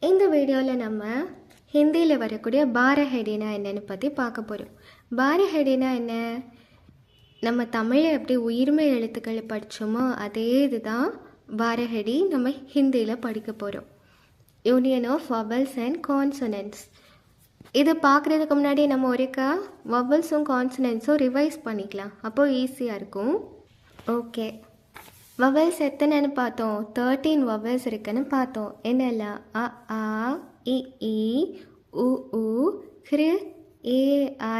இந்த வீடியோவில் நம்ம ஹிந்தியில் வரக்கூடிய பாரஹெடினா என்னன்னு பற்றி பார்க்க போகிறோம். பாரஹெடினா என்ன? நம்ம தமிழில் எப்படி உயிர்மை எழுத்துக்களை படித்தோமோ அதே இதுதான் பாரஹெடி நம்ம ஹிந்தியில் படிக்க போகிறோம். Union of vowels and consonants. இது பார்க்குறதுக்கு முன்னாடி நம்ம ஒருக்கா வவல்ஸும் கான்சனன்ட்ஸும் ரிவைஸ் பண்ணிக்கலாம், அப்போது ஈஸியாக இருக்கும். ஓகே, வவல்ஸ் எத்தனைன்னு பார்த்தோம்? 13 வவல்ஸ் இருக்குன்னு பார்த்தோம். என்னெல்லாம்? அ ஆ இ ஈ உ உ ஹ்ரு ஏ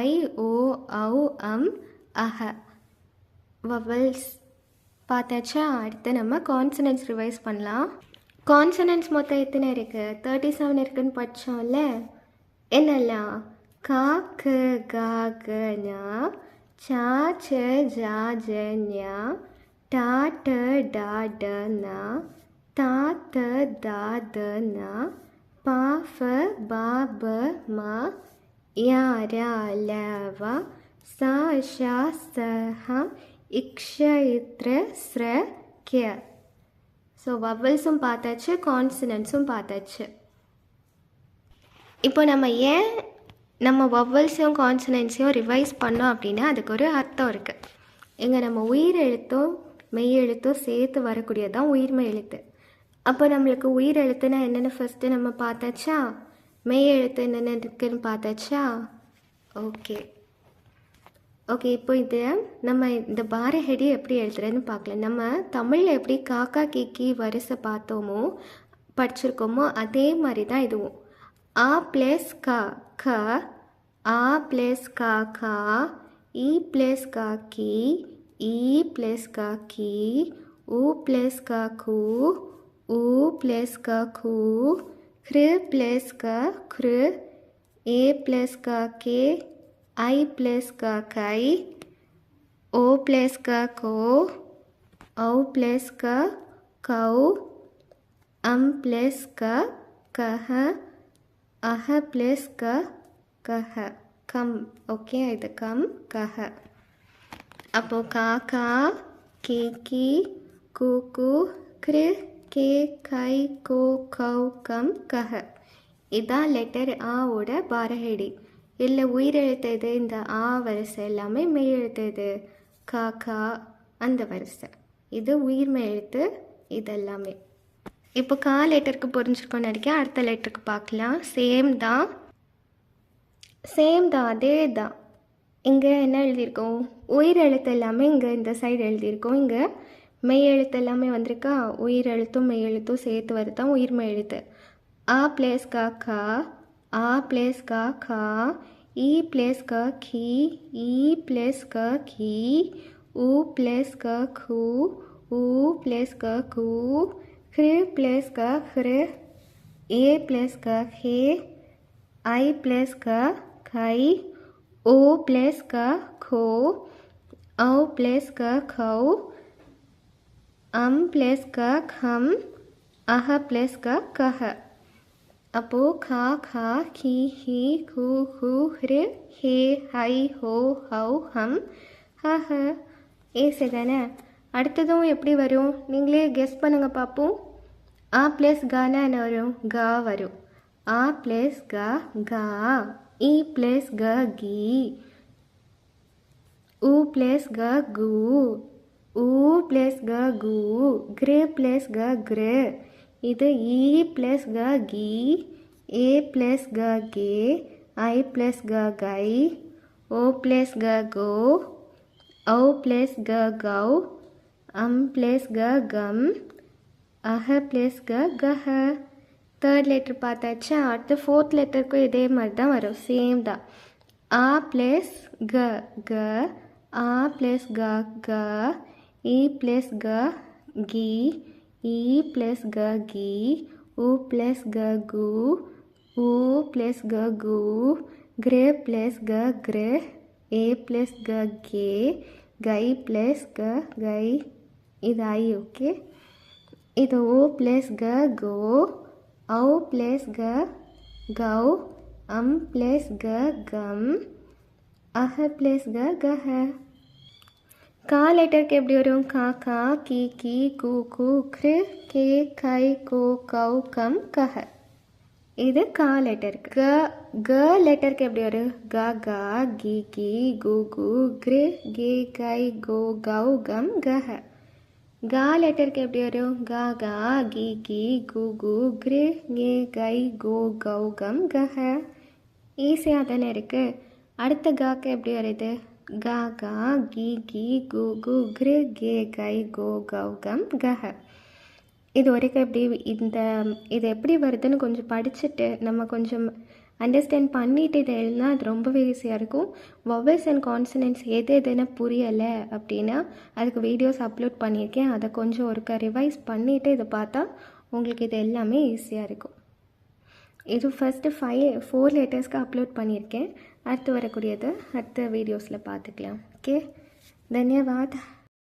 ஐ ஓ ஔ அம் அஹ வவல்ஸ் பார்த்தாச்சா? அடுத்து நம்ம கான்சனன்ட்ஸ் ரிவைஸ் பண்ணலாம். கான்சனன்ட்ஸ் மொத்தம் எத்தனை இருக்குது? 37 இருக்குன்னு படித்தோம்ல. என்னெல்லாம்? கா க கா க ஞா, சா ச ஜா ஜ ஞா, டா ட டா ட நா, தா த தா த நா, பா ஃப பா ப மா, யா ரா ல வா, சா ஷா ச ஹ, இக்ஷ இத்ர ஸ்ர க்ய. ஸோ வவல்ஸும் பார்த்தாச்சு, கான்சனன்ட்ஸும் பார்த்தாச்சு. இப்போ நம்ம வவல்ஸையும் கான்சனன்ட்ஸையும் ரிவைஸ் பண்ணோம் அப்படின்னா அதுக்கு ஒரு அர்த்தம் இருக்குது. இங்கே நம்ம உயிர் எழுத்தும் மெய் எழுத்தும் சேர்த்து வரக்கூடியதான் உயிர்மை எழுத்து. அப்போ நம்மளுக்கு உயிர் எழுத்துனா என்னென்னு ஃபஸ்ட்டு நம்ம பார்த்தாச்சா? மெய் எழுத்து என்னென்ன இருக்குன்னு பார்த்தாச்சா? ஓகே, இப்போ இது நம்ம இந்த பாரஹெடி எப்படி எழுதுறதுன்னு பார்க்கலாம். நம்ம தமிழில் எப்படி காக்கா கீக்கி வரிசை பார்த்தோமோ படிச்சிருக்கோமோ அதே மாதிரி தான் இதுவும். ஆ ப்ளஸ் கா க, ஆ ப்ளஸ் கா கா, ஈ ப்ளஸ் கா கி, ஈ ப்ளஸ் கா கி, ஊ ப்ளஸ் கா கூ, ஊ ப்ளஸ் கா கூ, ஹ்ரு ப்ளஸ் கா ஹ்ரு, ஏ ப்ளஸ் கா கே, ஐ ப்ளஸ் கா கை, ஓ ப்ளஸ் கா கோ, ஔ ப்ளஸ் கா கௌ, அம் ப்ளஸ் கா கஹ, அஹ ப்ளஸ் க கஹ, கம். ஓகே, இது கம் கஹ. அப்போது காக்கா கீ கீ கூ கூ க்ரு கே கை கோ கௌ கம் கஹ. இதான் லெட்டர் ஆவோட பாரஹெடி. இல்லை உயிரெழுத்து இது, இந்த ஆ வரிசை எல்லாமே மெய் எழுத்து இது, காக்கா அந்த வரிசை, இது உயிர்மை எழுத்து இதெல்லாமே. இப்போ கா லெட்டருக்கு புரிஞ்சுருக்கோன்னு நினைக்கிறேன். அடுத்த லெட்டருக்கு பார்க்கலாம். சேம் தான், அதே தான். இங்கே என்ன எழுதியிருக்கோம்? உயிர் எழுத்து எல்லாமே இங்கே இந்த சைடு எழுதியிருக்கோம். இங்கே மெய் எழுத்து எல்லாமே வந்திருக்கா? உயிர் எழுத்தும் மெய் எழுத்தும் சேர்த்து வருது தான் உயிர்மை எழுத்து. ஆ ப்ளஸ் கா கா, ஆ ப்ளஸ் கா கா, ஈ ப்ளஸ் கா கி, ஈ ப்ளஸ் கா கி, ஊ ப்ளஸ் கா கூ, ஊ ப்ளஸ் கா கூ, ஹ்ரு ப்ளஸ் கா ஹ்ரு, ஏ ப்ளஸ் கா ஹே, ஐ ப்ளஸ் கா கை, ஓ ப்ளஸ் கா கோ, ஔ ப்ளஸ் கா கௌ, அம் ப்ளஸ் கா கம், அஹ ப்ளஸ் கா கஹ. அப்போது கா கா கி ஹி கூ ஹூ ஹ்ரு ஹே ஹை ஹோ ஹௌ ஹம் ஹஹ. ஏசு தானே? அடுத்ததும் எப்படி வரும்? நீங்களே கெஸ் பண்ணுங்கள் பார்ப்போம். ஆ ப்ளஸ் கானா என்ன வரும்? கா வரும். ஆ ப்ளஸ் கா கா, ஈ ப்ளஸ் க கி, ஊ ப்ளஸ் க கு, ஊ ப்ளஸ் க கு, க்ரு ப்ளஸ் க க்ரு. இது ஈ ப்ளஸ் க கி, ஏ ப்ளஸ் க கே, ஐ ப்ளஸ் க கை, ஓ ப்ளஸ் க கோ, ஔ ப்ளஸ் க கௌ, அம் ப்ளஸ் க கம், அஹ ப்ளஸ் க கஹ. Third letter பார்த்தாச்சா? அடுத்து ஃபோர்த் லெட்டருக்கும் இதே மாதிரி தான் வரும், சேம் தான். ஆ ப்ளஸ் க க, ஆ ப்ளஸ் க க, ஈ ப்ளஸ் க கி, ஈ ப்ளஸ் க கி, ஊ ப்ளஸ் க கு, ஊ ப்ளஸ் க கு, க்ரு ப்ளஸ் க க்ரு, ஏ ப்ளஸ் க கே, கை ப்ளஸ் க கை, இது ஐ. ஓகே, இது ஓ ப்ளஸ் க கோ, ஔ ப்ளஸ் க கௌ, அம் ப்ளஸ் க கம், அஹ ப்ளஸ் க கஹ. கா லெட்டருக்கு எப்படி வரும்? கா கா கி கி கூ கூ க்ரு கே கை கோ கௌ கம் கஹ. இது கா லெட்டருக்கு. க லெட்டருக்கு எப்படி வரும்? க கா கி கி கு கு கிரு கே கை கோ கௌ கம் கஹ. கா லெட்டருக்கு எப்படி வரும்? க கா கி கி கு கு கிரு கே கை கோ கௌ கம் கஹ. ஈஸியாக தானே இருக்குது. அடுத்த காக்கு எப்படி வருது? க கா கி கி கு கு கிரு கே கை கோ கௌ கம் கஹ. இது வரைக்கும் எப்படி இது எப்படி வருதுன்னு கொஞ்சம் படிச்சுட்டு நம்ம கொஞ்சம் அண்டர்ஸ்டாண்ட் பண்ணிவிட்டு இதை எழுதினா அது ரொம்பவே ஈஸியாக இருக்கும். வவல்ஸ் அண்ட் கான்சனன்ட்ஸ் எதுன்னு புரியலை அப்படின்னா அதுக்கு வீடியோஸ் அப்லோட் பண்ணியிருக்கேன். அதை கொஞ்சம் ஒருக்க ரிவைஸ் பண்ணிவிட்டு இதை பார்த்தா உங்களுக்கு இது எல்லாமே ஈஸியாக இருக்கும். இது ஃபஸ்ட்டு 4 லெட்டர்ஸ்க்கு அப்லோட் பண்ணியிருக்கேன். அடுத்து வரக்கூடியது அடுத்த வீடியோஸில் பார்த்துக்கலாம். ஓகே, தன்யவாத்.